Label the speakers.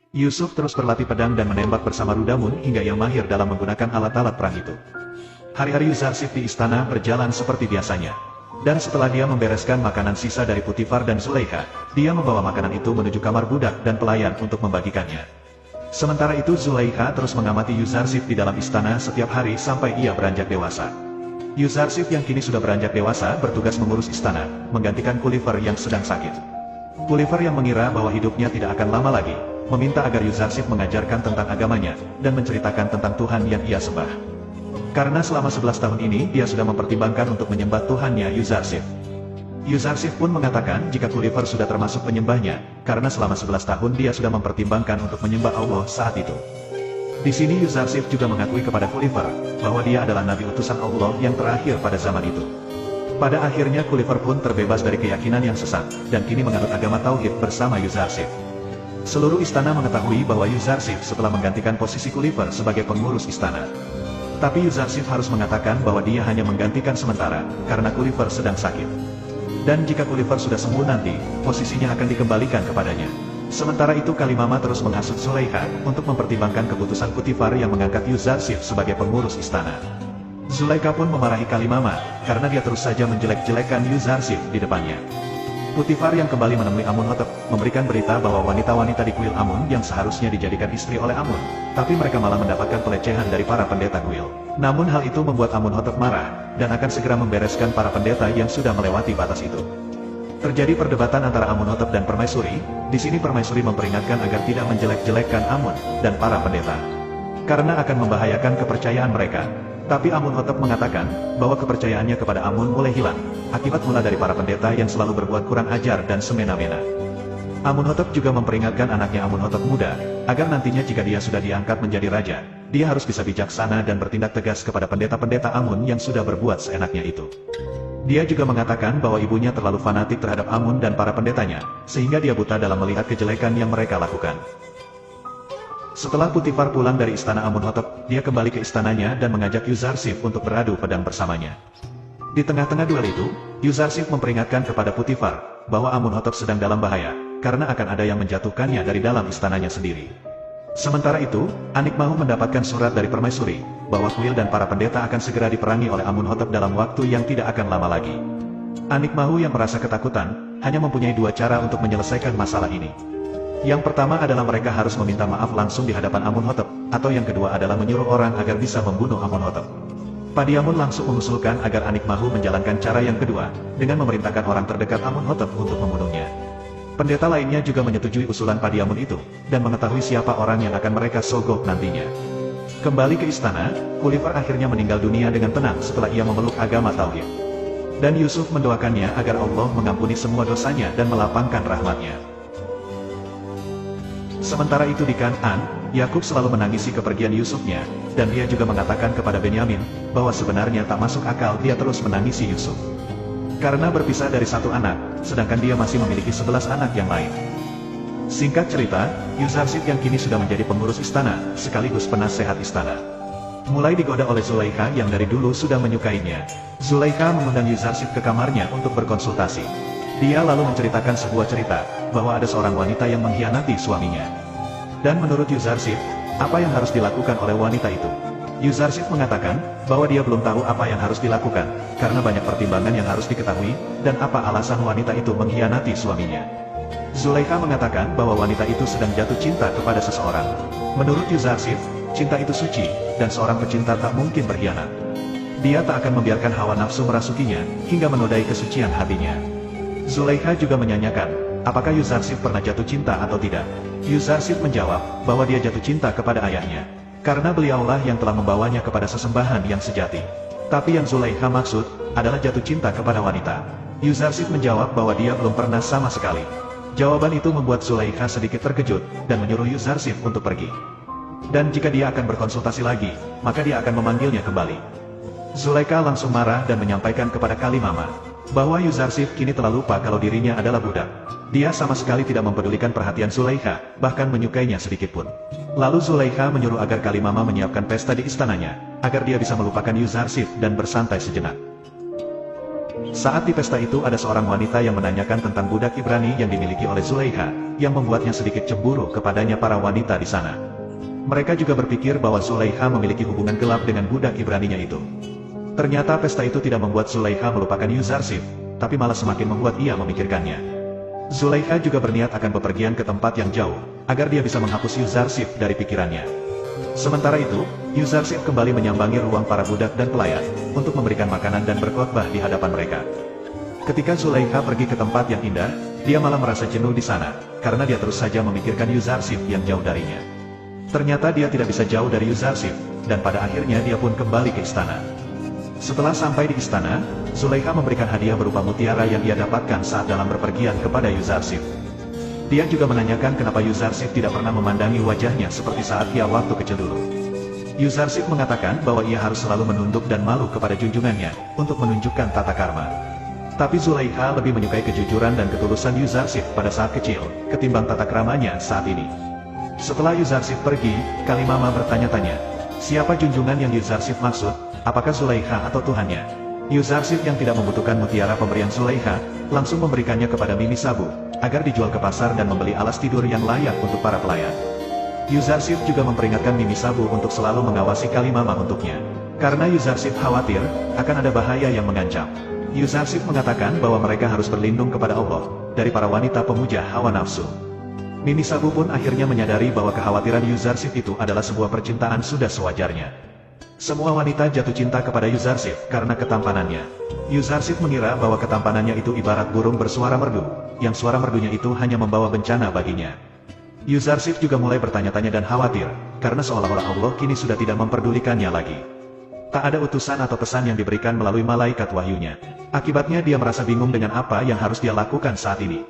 Speaker 1: Yusuf terus berlatih pedang dan menembak bersama Rudamun hingga ia mahir dalam menggunakan alat-alat perang itu. Hari-hari Yuzarsif di istana berjalan seperti biasanya. Dan setelah dia membereskan makanan sisa dari Putifar dan Zulaikha, dia membawa makanan itu menuju kamar budak dan pelayan untuk membagikannya. Sementara itu Zulaikha terus mengamati Yuzarsif di dalam istana setiap hari sampai ia beranjak dewasa. Yuzarsif yang kini sudah beranjak dewasa bertugas mengurus istana, menggantikan Khulifer yang sedang sakit. Khulifer yang mengira bahwa hidupnya tidak akan lama lagi, meminta agar Yuzarsif mengajarkan tentang agamanya, dan menceritakan tentang Tuhan yang ia sembah. Karena selama 11 tahun ini dia sudah mempertimbangkan untuk menyembah Tuhannya Yuzarsif. Yuzarsif pun mengatakan jika Khulifer sudah termasuk penyembahnya, karena selama 11 tahun dia sudah mempertimbangkan untuk menyembah Allah saat itu. Di sini Yuzarsif juga mengakui kepada Khulifer, bahwa dia adalah nabi utusan Allah yang terakhir pada zaman itu. Pada akhirnya Khulifer pun terbebas dari keyakinan yang sesat, dan kini menganut agama Tauhid bersama Yuzarsif. Seluruh istana mengetahui bahwa Yuzarsif setelah menggantikan posisi Khulifer sebagai pengurus istana. Tapi Yuzarsif harus mengatakan bahwa dia hanya menggantikan sementara, karena Khulifer sedang sakit. Dan jika Khulifer sudah sembuh nanti, posisinya akan dikembalikan kepadanya. Sementara itu Kalimama terus menghasut Zulaikha, untuk mempertimbangkan keputusan Putifar yang mengangkat Yuzarsif sebagai pengurus istana. Zulaikha pun memarahi Kalimama, karena dia terus saja menjelek-jelekan Yuzarsif di depannya. Putifar yang kembali menemui Amunhotep, memberikan berita bahwa wanita-wanita di kuil Amun yang seharusnya dijadikan istri oleh Amun, tapi mereka malah mendapatkan pelecehan dari para pendeta kuil. Namun hal itu membuat Amunhotep marah, dan akan segera membereskan para pendeta yang sudah melewati batas itu. Terjadi perdebatan antara Amunhotep dan Permaisuri. Di sini Permaisuri memperingatkan agar tidak menjelek-jelekkan Amun dan para pendeta, karena akan membahayakan kepercayaan mereka. Tapi Amunhotep mengatakan bahwa kepercayaannya kepada Amun mulai hilang, akibat mula dari para pendeta yang selalu berbuat kurang ajar dan semena-mena. Amunhotep juga memperingatkan anaknya Amunhotep muda, agar nantinya jika dia sudah diangkat menjadi raja, dia harus bisa bijaksana dan bertindak tegas kepada pendeta-pendeta Amun yang sudah berbuat seenaknya itu. Dia juga mengatakan bahwa ibunya terlalu fanatik terhadap Amun dan para pendetanya, sehingga dia buta dalam melihat kejelekan yang mereka lakukan. Setelah Putifar pulang dari istana Amunhotep, dia kembali ke istananya dan mengajak Yuzarsif untuk beradu pedang bersamanya. Di tengah-tengah duel itu, Yuzarsif memperingatkan kepada Putifar, bahwa Amunhotep sedang dalam bahaya, karena akan ada yang menjatuhkannya dari dalam istananya sendiri. Sementara itu, Anikmahu mendapatkan surat dari Permaisuri, bahwa kuil dan para pendeta akan segera diperangi oleh Amunhotep dalam waktu yang tidak akan lama lagi. Anikmahu yang merasa ketakutan, hanya mempunyai dua cara untuk menyelesaikan masalah ini. Yang pertama adalah mereka harus meminta maaf langsung di hadapan Amunhotep, atau yang kedua adalah menyuruh orang agar bisa membunuh Amunhotep. Padiamun langsung mengusulkan agar Anikmahu menjalankan cara yang kedua, dengan memerintahkan orang terdekat Amunhotep untuk membunuhnya. Pendeta lainnya juga menyetujui usulan Padiamun itu, dan mengetahui siapa orang yang akan mereka sogok nantinya. Kembali ke istana, Khulifer akhirnya meninggal dunia dengan tenang setelah ia memeluk agama Tauhid. Dan Yusuf mendoakannya agar Allah mengampuni semua dosanya dan melapangkan rahmatnya. Sementara itu di Kan'an, Yakub selalu menangisi kepergian Yusufnya, dan dia juga mengatakan kepada Benyamin, bahwa sebenarnya tak masuk akal dia terus menangisi Yusuf. Karena berpisah dari satu anak, sedangkan dia masih memiliki 11 anak yang lain. Singkat cerita, Yuzarsif yang kini sudah menjadi pengurus istana, sekaligus penasehat istana, mulai digoda oleh Zulaikha yang dari dulu sudah menyukainya. Zulaikha mengundang Yuzarsif ke kamarnya untuk berkonsultasi. Dia lalu menceritakan sebuah cerita, bahwa ada seorang wanita yang mengkhianati suaminya. Dan menurut Yuzarsif, apa yang harus dilakukan oleh wanita itu? Yuzarsif mengatakan, bahwa dia belum tahu apa yang harus dilakukan, karena banyak pertimbangan yang harus diketahui, dan apa alasan wanita itu mengkhianati suaminya. Zulaikha mengatakan bahwa wanita itu sedang jatuh cinta kepada seseorang. Menurut Yuzarsif, cinta itu suci, dan seorang pecinta tak mungkin berkhianat. Dia tak akan membiarkan hawa nafsu merasukinya, hingga menodai kesucian hatinya. Zulaikha juga menyanyikan, apakah Yuzarsif pernah jatuh cinta atau tidak. Yuzarsif menjawab, bahwa dia jatuh cinta kepada ayahnya, karena beliaulah yang telah membawanya kepada sesembahan yang sejati. Tapi yang Zulaikha maksud, adalah jatuh cinta kepada wanita. Yuzarsif menjawab bahwa dia belum pernah sama sekali. Jawaban itu membuat Zulaikha sedikit terkejut, dan menyuruh Yuzarsif untuk pergi. Dan jika dia akan berkonsultasi lagi, maka dia akan memanggilnya kembali. Zulaikha langsung marah dan menyampaikan kepada Kalimama, bahwa Yuzarsif kini telah lupa kalau dirinya adalah budak. Dia sama sekali tidak mempedulikan perhatian Zulaikha, bahkan menyukainya sedikitpun. Lalu Zulaikha menyuruh agar Kalimama menyiapkan pesta di istananya, agar dia bisa melupakan Yuzarsif dan bersantai sejenak. Saat di pesta itu ada seorang wanita yang menanyakan tentang budak Ibrani yang dimiliki oleh Zulaikha, yang membuatnya sedikit cemburu kepadanya para wanita di sana. Mereka juga berpikir bahwa Zulaikha memiliki hubungan gelap dengan budak Ibraninya itu. Ternyata pesta itu tidak membuat Zulaikha melupakan Yuzarsif, tapi malah semakin membuat ia memikirkannya. Zulaikha juga berniat akan bepergian ke tempat yang jauh, agar dia bisa menghapus Yuzarsif dari pikirannya. Sementara itu, Yuzarsif kembali menyambangi ruang para budak dan pelayan, untuk memberikan makanan dan berkhotbah di hadapan mereka. Ketika Zulaikha pergi ke tempat yang indah, dia malah merasa jenuh di sana, karena dia terus saja memikirkan Yuzarsif yang jauh darinya. Ternyata dia tidak bisa jauh dari Yuzarsif, dan pada akhirnya dia pun kembali ke istana. Setelah sampai di istana, Zulaikha memberikan hadiah berupa mutiara yang ia dapatkan saat dalam berpergian kepada Yuzarsif. Dia juga menanyakan kenapa Yuzarsif tidak pernah memandangi wajahnya seperti saat ia waktu kecil dulu. Yuzarsif mengatakan bahwa ia harus selalu menunduk dan malu kepada junjungannya, untuk menunjukkan tata karma. Tapi Zulaikha lebih menyukai kejujuran dan ketulusan Yuzarsif pada saat kecil, ketimbang tata kramanya saat ini. Setelah Yuzarsif pergi, Kalimama bertanya-tanya, siapa junjungan yang Yuzarsif maksud, apakah Zulaikha atau Tuhannya? Yuzarsif yang tidak membutuhkan mutiara pemberian Zulaikha, langsung memberikannya kepada Mimi Sabu, agar dijual ke pasar dan membeli alas tidur yang layak untuk para pelayan. Yuzarsif juga memperingatkan Mimi Sabu untuk selalu mengawasi Kalimama untuknya. Karena Yuzarsif khawatir, akan ada bahaya yang mengancam. Yuzarsif mengatakan bahwa mereka harus berlindung kepada Allah, dari para wanita pemuja hawa nafsu. Mimi Sabu pun akhirnya menyadari bahwa kekhawatiran Yuzarsif itu adalah sebuah percintaan sudah sewajarnya. Semua wanita jatuh cinta kepada Yuzarsif karena ketampanannya. Yuzarsif mengira bahwa ketampanannya itu ibarat burung bersuara merdu, yang suara merdunya itu hanya membawa bencana baginya. Yuzarsif juga mulai bertanya-tanya dan khawatir, karena seolah-olah Allah kini sudah tidak memperdulikannya lagi. Tak ada utusan atau pesan yang diberikan melalui malaikat wahyunya. Akibatnya dia merasa bingung dengan apa yang harus dia lakukan saat ini.